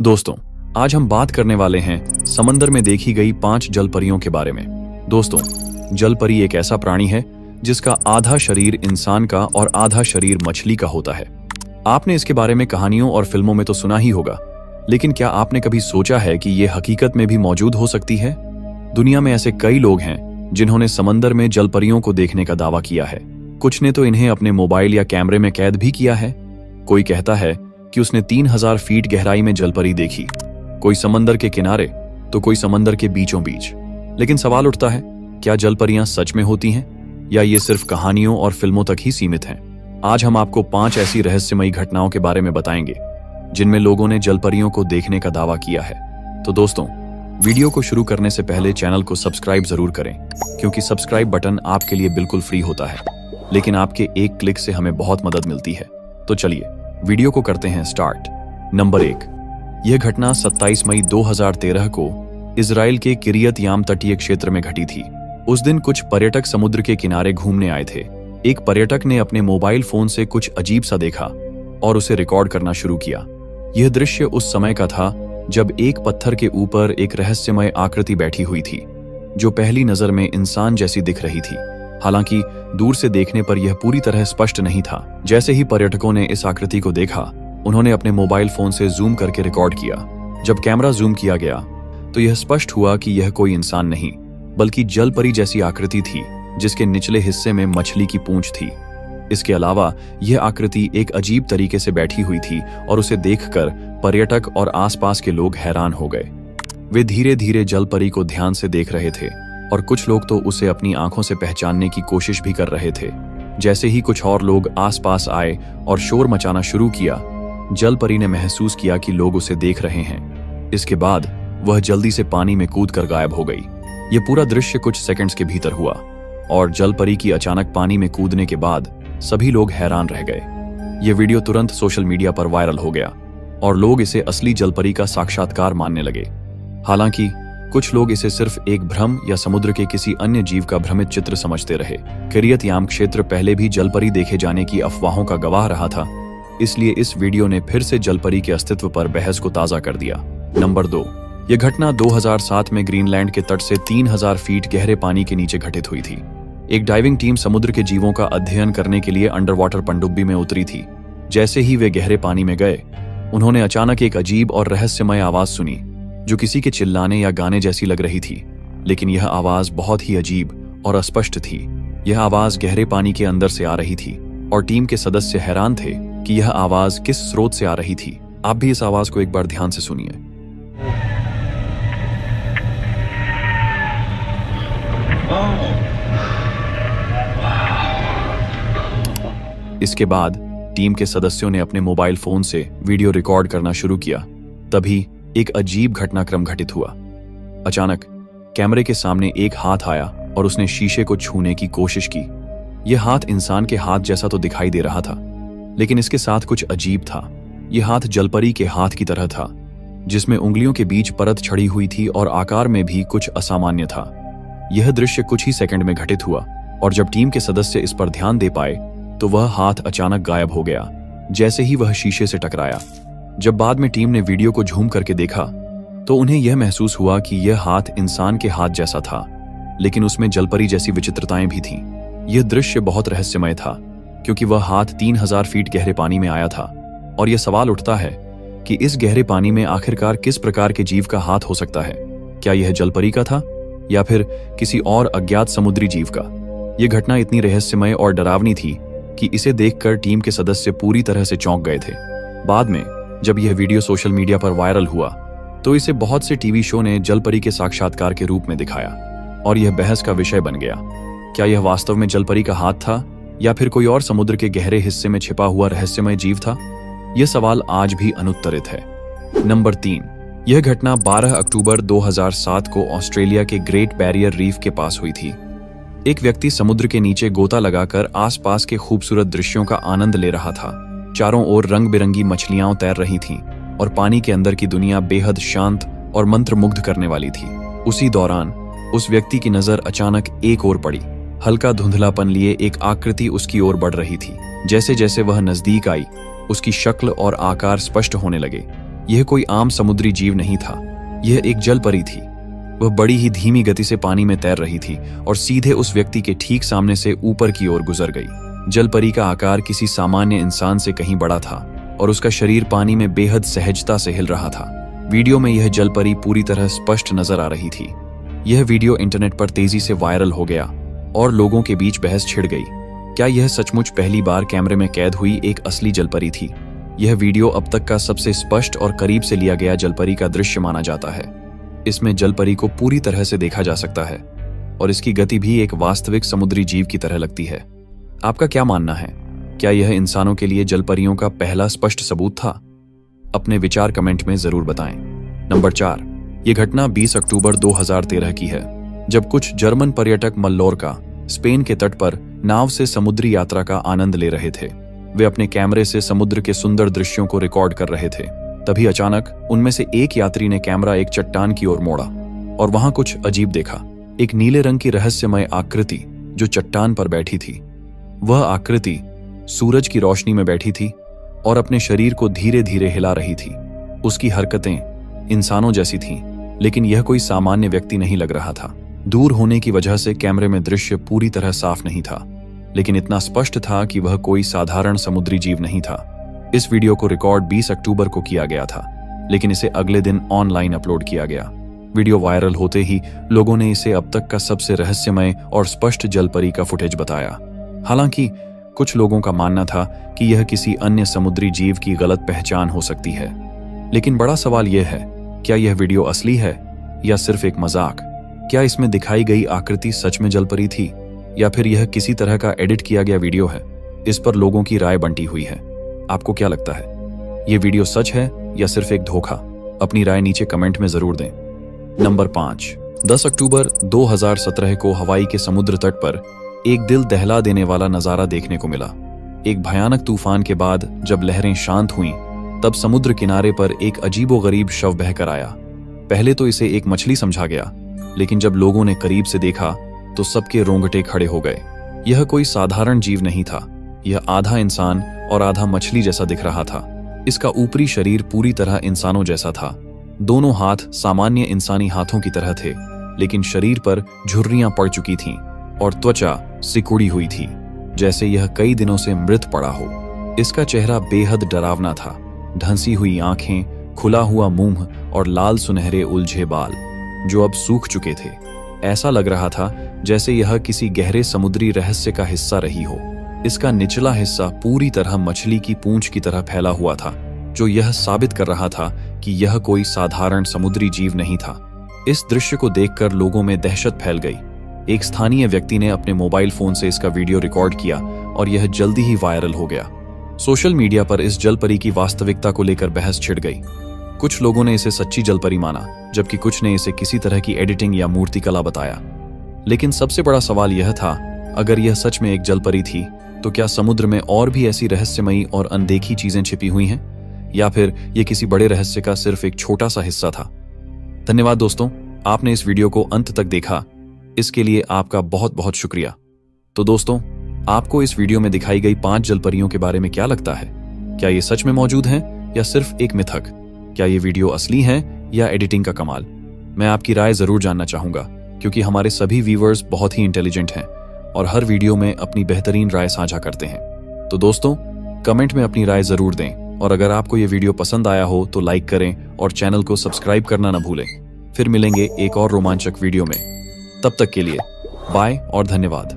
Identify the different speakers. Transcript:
Speaker 1: दोस्तों, आज हम बात करने वाले हैं समंदर में देखी गई 5 जल परियों के बारे में। दोस्तों, जल परी एक ऐसा प्राणी है जिसका आधा शरीर इंसान का और आधा शरीर मछली का होता है। आपने इसके बारे में कहानियों और फिल्मों में तो सुना ही होगा, लेकिन क्या आपने कभी सोचा है कि ये हकीकत में भी मौजूद हो सकती है? दुनिया में ऐसे कई लोग हैं जिन्होंने समंदर में जल परियों को देखने का दावा किया है। कुछ ने तो इन्हें अपने मोबाइल या कैमरे में कैद भी किया है। कोई कहता है कि उसने 3000 फीट गहराई में जलपरी देखी, कोई समंदर के किनारे तो कोई समंदर के बीचों बीच। लेकिन सवाल उठता है, क्या जलपरियां सच में होती हैं या ये सिर्फ कहानियों और फिल्मों तक ही सीमित हैं? आज हम आपको 5 ऐसी रहस्यमयी घटनाओं के बारे में बताएंगे जिनमें लोगों ने जलपरियों को देखने का दावा किया है। तो दोस्तों, वीडियो को शुरू करने से पहले चैनल को सब्सक्राइब जरूर करें, क्योंकि सब्सक्राइब बटन आपके लिए बिल्कुल फ्री होता है, लेकिन आपके एक क्लिक से हमें बहुत मदद मिलती है। तो चलिए वीडियो को करते हैं स्टार्ट। नंबर 1। यह घटना 27 मई 2013 को इजराइल के किरियत याम तटीय क्षेत्र में घटी थी। उस दिन कुछ पर्यटक समुद्र के किनारे घूमने आए थे। एक पर्यटक ने अपने मोबाइल फोन से कुछ अजीब सा देखा और उसे रिकॉर्ड करना शुरू किया। यह दृश्य उस समय का था जब एक पत्थर के ऊपर एक रहस्यमय आकृति बैठी हुई थी, जो पहली नजर में इंसान जैसी दिख रही थी। हालांकि दूर से देखने पर यह पूरी तरह स्पष्ट नहीं था। जैसे ही पर्यटकों ने इस आकृति को देखा, उन्होंने अपने मोबाइल फोन से जूम करके रिकॉर्ड किया। जब कैमरा जूम किया गया तो यह स्पष्ट हुआ कि यह कोई इंसान नहीं, बल्कि जल परी जैसी आकृति थी, जिसके निचले हिस्से में मछली की पूंछ थी। इसके अलावा यह आकृति एक अजीब तरीके से बैठी हुई थी और उसे देखकर पर्यटक और आसपास के लोग हैरान हो गए। वे धीरे धीरे जल परी को ध्यान से देख रहे थे और कुछ लोग तो उसे अपनी आंखों से पहचानने की कोशिश भी कर रहे थे। जैसे ही कुछ और लोग आसपास आए और शोर मचाना शुरू किया, जल परी ने महसूस किया कि लोग उसे देख रहे हैं। इसके बाद वह जल्दी से पानी में कूदकर गायब हो गई। यह पूरा दृश्य कुछ सेकंड्स के भीतर हुआ और जल परी की अचानक पानी में कूदने के बाद सभी लोग हैरान रह गए। यह वीडियो तुरंत सोशल मीडिया पर वायरल हो गया और लोग इसे असली जल परी का साक्षात्कार मानने लगे। हालांकि कुछ लोग इसे सिर्फ एक भ्रम या समुद्र के किसी अन्य जीव का भ्रमित चित्र समझते रहे। किरियत याम क्षेत्र पहले भी जलपरी देखे जाने की अफवाहों का गवाह रहा था, इसलिए इस वीडियो ने फिर से जलपरी के अस्तित्व पर बहस को ताजा कर दिया। नंबर 2। यह घटना 2007 में ग्रीनलैंड के तट से 3000 फीट गहरे पानी के नीचे घटित हुई थी। एक डाइविंग टीम समुद्र के जीवों का अध्ययन करने के लिए अंडर वाटर पनडुब्बी में उतरी थी। जैसे ही वे गहरे पानी में गए, उन्होंने अचानक एक अजीब और रहस्यमय आवाज सुनी, जो किसी के चिल्लाने या गाने जैसी लग रही थी। लेकिन यह आवाज बहुत ही अजीब और अस्पष्ट थी। यह आवाज गहरे पानी के अंदर से आ रही थी और टीम के सदस्य हैरान थे कि यह आवाज किस स्रोत से आ रही थी। आप भी इस आवाज को एक बार ध्यान से सुनिए। इसके बाद टीम के सदस्यों ने अपने मोबाइल फोन से वीडियो रिकॉर्ड करना शुरू किया। तभी एक अजीब घटनाक्रम घटित हुआ। अचानक कैमरे के सामने एक हाथ आया और उसने शीशे को छूने की कोशिश की। यह हाथ इंसान के हाथ जैसा तो दिखाई दे रहा था, लेकिन इसके साथ कुछ अजीब था। यह हाथ जलपरी के हाथ की तरह था, जिसमें उंगलियों के बीच परत छड़ी हुई थी और आकार में भी कुछ असामान्य था। यह दृश्य कुछ ही सेकंड में घटित हुआ और जब टीम के सदस्य इस पर ध्यान दे पाए तो वह हाथ अचानक गायब हो गया, जैसे ही वह शीशे से टकराया। जब बाद में टीम ने वीडियो को झूम करके देखा तो उन्हें यह महसूस हुआ कि यह हाथ इंसान के हाथ जैसा था, लेकिन उसमें जलपरी जैसी विचित्रताएं भी थीं। यह दृश्य बहुत रहस्यमय था, क्योंकि वह हाथ 3000 फीट गहरे पानी में आया था और यह सवाल उठता है कि इस गहरे पानी में आखिरकार किस प्रकार के जीव का हाथ हो सकता है। क्या यह जलपरी का था या फिर किसी और अज्ञात समुद्री जीव का? यह घटना इतनी रहस्यमय और डरावनी थी कि इसे देखकर टीम के सदस्य पूरी तरह से चौंक गए थे। बाद में जब यह वीडियो सोशल मीडिया पर वायरल हुआ तो इसे बहुत से टीवी शो ने जलपरी के साक्षात्कार के रूप में दिखाया और यह बहस का विषय बन गया। क्या यह वास्तव में जलपरी का हाथ था या फिर कोई और समुद्र के गहरे हिस्से में छिपा हुआ रहस्यमय जीव था? यह सवाल आज भी अनुत्तरित है। नंबर 3। यह घटना 12 अक्टूबर 2007 को ऑस्ट्रेलिया के ग्रेट बैरियर रीफ के पास हुई थी। एक व्यक्ति समुद्र के नीचे गोता लगाकर आसपास के खूबसूरत दृश्यों का आनंद ले रहा था। चारों ओर रंग बिरंगी मछलियां तैर रही थीं और पानी के अंदर की दुनिया बेहद शांत और मंत्रमुग्ध करने वाली थी। उसी दौरान उस व्यक्ति की नजर अचानक एक ओर पड़ी। हल्का धुंधलापन लिए एक आकृति उसकी ओर बढ़ रही थी। जैसे जैसे वह नजदीक आई, उसकी शक्ल और आकार स्पष्ट होने लगे। यह कोई आम समुद्री जीव नहीं था, यह एक जल परी थी। वह बड़ी ही धीमी गति से पानी में तैर रही थी और सीधे उस व्यक्ति के ठीक सामने से ऊपर की ओर गुजर गई। जल परी का आकार किसी सामान्य इंसान से कहीं बड़ा था और उसका शरीर पानी में बेहद सहजता से हिल रहा था। वीडियो में यह जल परी पूरी तरह स्पष्ट नजर आ रही थी। यह वीडियो इंटरनेट पर तेजी से वायरल हो गया और लोगों के बीच बहस छिड़ गई। क्या यह सचमुच पहली बार कैमरे में कैद हुई एक असली जलपरी थी? यह वीडियो अब तक का सबसे स्पष्ट और करीब से लिया गया जलपरी का दृश्य माना जाता है। इसमें जलपरी को पूरी तरह से देखा जा सकता है और इसकी गति भी एक वास्तविक समुद्री जीव की तरह लगती है। आपका क्या मानना है? क्या यह इंसानों के लिए जलपरियों का पहला स्पष्ट सबूत था? अपने विचार कमेंट में जरूर बताएं। नंबर 4, यह घटना 20 अक्टूबर 2013 की है, जब कुछ जर्मन पर्यटक मल्लोर्का, स्पेन के तट पर नाव से समुद्री यात्रा का आनंद ले रहे थे। वे अपने कैमरे से समुद्र के सुंदर दृश्यों को रिकॉर्ड कर रहे थे। तभी अचानक उनमें से एक यात्री ने कैमरा एक चट्टान की ओर मोड़ा और वहां कुछ अजीब देखा। एक नीले रंग की रहस्यमय आकृति जो चट्टान पर बैठी थी। वह आकृति सूरज की रोशनी में बैठी थी और अपने शरीर को धीरे धीरे हिला रही थी। उसकी हरकतें इंसानों जैसी थीं, लेकिन यह कोई सामान्य व्यक्ति नहीं लग रहा था। दूर होने की वजह से कैमरे में दृश्य पूरी तरह साफ नहीं था, लेकिन इतना स्पष्ट था कि वह कोई साधारण समुद्री जीव नहीं था। इस वीडियो को रिकॉर्ड 20 अक्टूबर को किया गया था, लेकिन इसे अगले दिन ऑनलाइन अपलोड किया गया। वीडियो वायरल होते ही लोगों ने इसे अब तक का सबसे रहस्यमय और स्पष्ट जलपरी का फुटेज बताया। हालांकि कुछ लोगों का मानना था कि यह किसी अन्य समुद्री जीव की गलत पहचान हो सकती है। लेकिन बड़ा सवाल यह है, क्या यह वीडियो असली है या सिर्फ एक मजाक? क्या इसमें दिखाई गई आकृति सच में जलपरी थी या फिर यह किसी तरह का एडिट किया गया वीडियो है? इस पर लोगों की राय बंटी हुई है। आपको क्या लगता है, यह वीडियो सच है या सिर्फ एक धोखा? अपनी राय नीचे कमेंट में जरूर दें। नंबर 5, 10 अक्टूबर 2017 को हवाई के समुद्र तट पर एक दिल दहला देने वाला नजारा देखने को मिला। एक भयानक तूफान के बाद जब लहरें शांत हुईं, तब समुद्र किनारे पर एक अजीबोगरीब शव बहकर आया। पहले तो इसे एक मछली समझा गया, लेकिन जब लोगों ने करीब से देखा तो सबके रोंगटे खड़े हो गए। यह कोई साधारण जीव नहीं था, यह आधा इंसान और आधा मछली जैसा दिख रहा था। इसका ऊपरी शरीर पूरी तरह इंसानों जैसा था। दोनों हाथ सामान्य इंसानी हाथों की तरह थे, लेकिन शरीर पर झुर्रियां पड़ चुकी थीं और त्वचा सिकुड़ी हुई थी, जैसे यह कई दिनों से मृत पड़ा हो। इसका चेहरा बेहद डरावना था। ढंसी हुई आंखें, खुला हुआ मुंह और लाल सुनहरे उलझे बाल जो अब सूख चुके थे। ऐसा लग रहा था जैसे यह किसी गहरे समुद्री रहस्य का हिस्सा रही हो। इसका निचला हिस्सा पूरी तरह मछली की पूंछ की तरह फैला हुआ था, जो यह साबित कर रहा था कि यह कोई साधारण समुद्री जीव नहीं था। इस दृश्य को देखकर लोगों में दहशत फैल गई। एक स्थानीय व्यक्ति ने अपने मोबाइल फोन से इसका वीडियो रिकॉर्ड किया और यह जल्दी ही वायरल हो गया। सोशल मीडिया पर इस जलपरी की वास्तविकता को लेकर बहस छिड़ गई। कुछ लोगों ने इसे सच्ची जलपरी माना, जबकि कुछ ने इसे किसी तरह की एडिटिंग या मूर्तिकला बताया। लेकिन सबसे बड़ा सवाल यह था, अगर यह सच में एक जलपरी थी तो क्या समुद्र में और भी ऐसी रहस्यमयी और अनदेखी चीजें छिपी हुई हैं, या फिर यह किसी बड़े रहस्य का सिर्फ एक छोटा सा हिस्सा था? धन्यवाद दोस्तों, आपने इस वीडियो को अंत तक देखा, इसके लिए आपका बहुत बहुत शुक्रिया। तो दोस्तों, आपको इस वीडियो में दिखाई गई 5 जलपरियों के बारे में क्या लगता है? क्या ये सच में मौजूद हैं या सिर्फ एक मिथक? क्या ये वीडियो असली है या एडिटिंग का कमाल? मैं आपकी राय जरूर जानना चाहूंगा, क्योंकि हमारे सभी व्यूअर्स बहुत ही इंटेलिजेंट हैं और हर वीडियो में अपनी बेहतरीन राय साझा करते हैं। तो दोस्तों, कमेंट में अपनी राय जरूर दें और अगर आपको ये वीडियो पसंद आया हो तो लाइक करें और चैनल को सब्सक्राइब करना न भूलें। फिर मिलेंगे एक और रोमांचक वीडियो में। तब तक के लिए बाय और धन्यवाद।